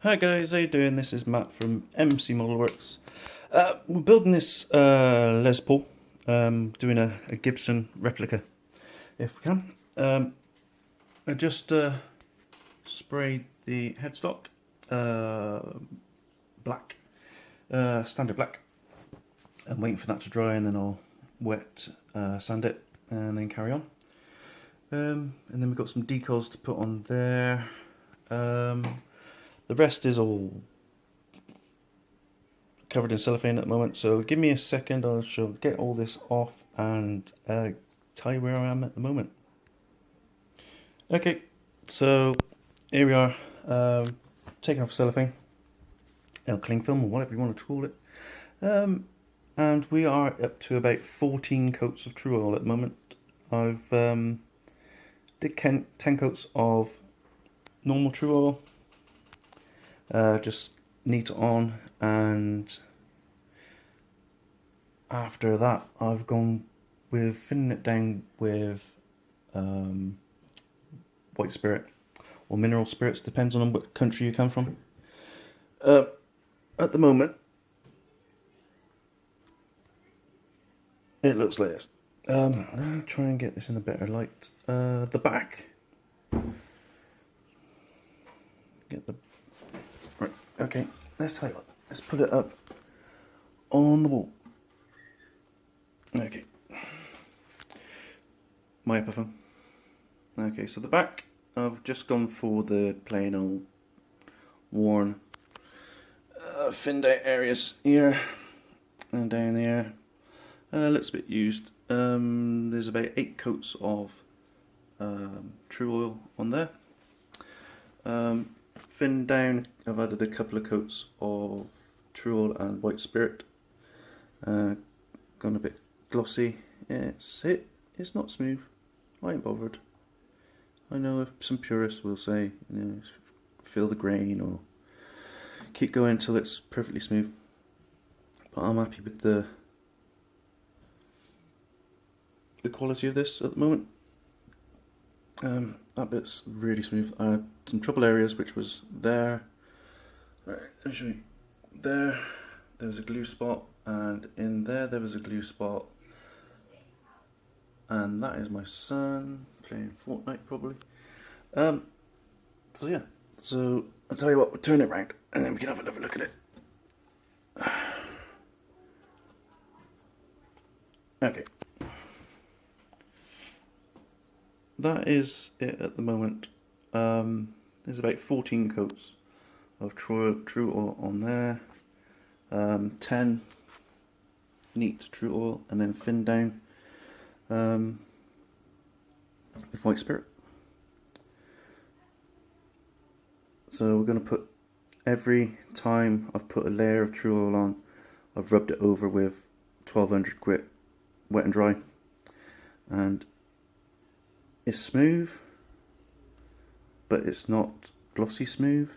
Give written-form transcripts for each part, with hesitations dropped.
Hi guys, how you doing? This is Matt from MC Modelworks. We're building this Les Paul, doing a Gibson replica, if we can. I just sprayed the headstock black, standard black. I'm waiting for that to dry and then I'll wet sand it and then carry on. And then we've got some decals to put on there. The rest is all covered in cellophane at the moment, so give me a second, I shall get all this off and tell you where I am at the moment. Okay, so here we are, taking off cellophane, cling film or whatever you want to call it, and we are up to about 14 coats of true oil at the moment. I've did 10 coats of normal true oil, just neat it on, and after that I've gone with thinning it down with white spirit or mineral spirits, depends on what country you come from. At the moment it looks like this. I'll try and get this in a better light. The back, get the right. Okay, let's tell you what. Let's put it up on the wall. Okay, my epiphone. Okay, so the back, I've just gone for the plain old worn thinned out areas here and down there. Looks a bit used. There's about 8 coats of true oil on there. Thinned down, I've added a couple of coats of true oil and white spirit. Gone a bit glossy. It's not smooth. I ain't bothered. I know if some purists will say, you know, feel the grain or keep going until it's perfectly smooth. But I'm happy with the quality of this at the moment. That bit's really smooth. I had some trouble areas, which was there. Right, let me show you. There was a glue spot, and in there was a glue spot. And that is my son playing Fortnite, probably. So yeah. So I'll tell you what. We'll turn it round, and then we can have another look at it. Okay. That is it at the moment. There's about 14 coats of true oil on there, 10 neat true oil, and then thinned down with white spirit. So we're going to put, every time I've put a layer of true oil on, I've rubbed it over with 1200 grit, wet and dry, and it's smooth, but it's not glossy smooth.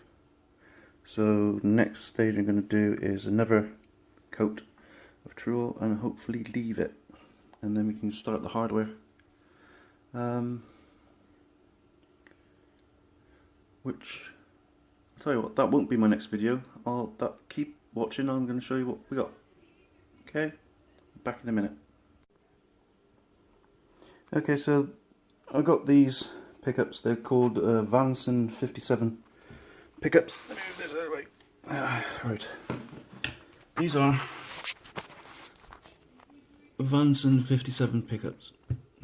So next stage I'm going to do is another coat of true oil and hopefully leave it, and then we can start the hardware. Which, I'll tell you what, that won't be my next video. Keep watching, I'm going to show you what we got. Okay, back in a minute. Okay, so I got these pickups. They're called Vanson 57 pickups. Let me move this out of the way. Right. These are Vanson 57 pickups.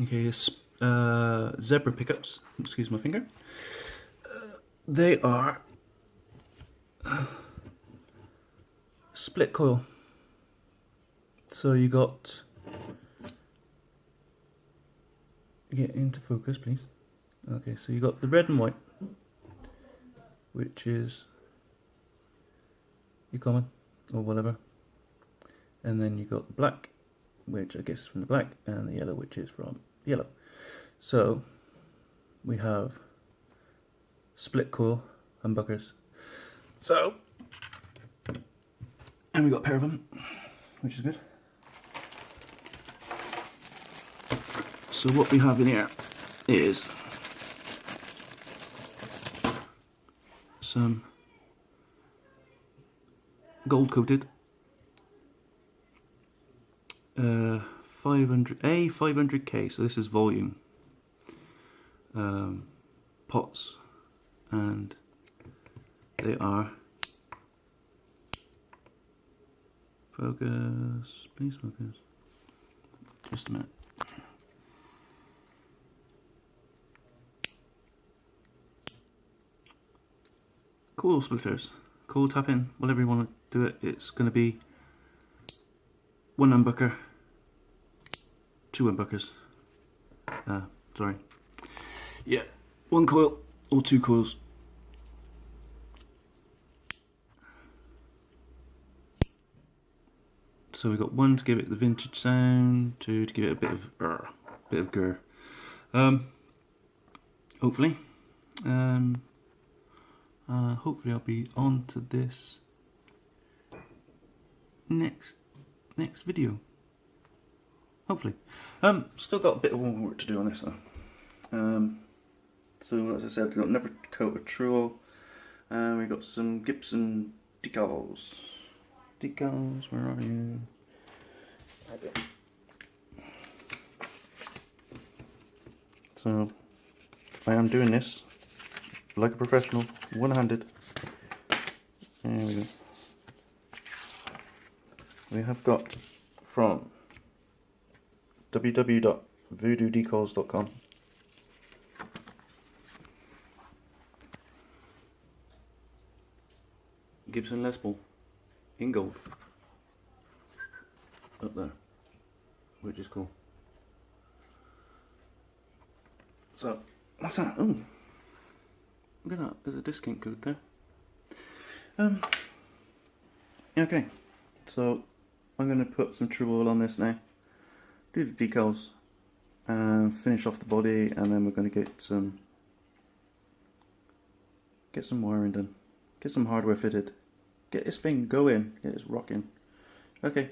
Okay, zebra pickups. Excuse my finger. They are split coil. So you got. Get into focus, please. Okay, so you got the red and white, which is your common or whatever, and then you got the black, which I guess is from the black, and the yellow, which is from yellow. So we have split coil humbuckers. So, and we got a pair of them, which is good. So what we have in here is some gold coated. 500K, so this is volume. Pots, and they are focus, please focus. Just a minute. Coil splitters, coil tapping, whatever you want to do it. It's going to be 1 humbucker, 2 humbuckers. Sorry. Yeah, 1 coil or 2 coils. So we've got 1 to give it the vintage sound, 2 to give it a bit of grr. Hopefully. Hopefully I'll be on to this next video. Hopefully. Still got a bit of more work to do on this though. So as I said, we've got another coat of Truol, and we've got some Gibson decals. Decals, where are you? So I am doing this like a professional, one-handed. There we go. We have got from www.voodoodecals.com Gibson Les Paul in gold up there, which is cool. So what's that? Oh, look at that, there's a discount code there. Okay, so I'm going to put some Truol on this now, do the decals and finish off the body, and then we're going to get some wiring done, get some hardware fitted, get this thing going, get this rocking. Okay,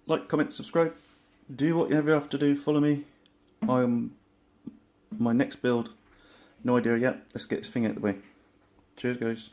like, comment, subscribe, do whatever you have to do, follow me. My next build, no idea yet, let's get this thing out of the way. Cheers guys.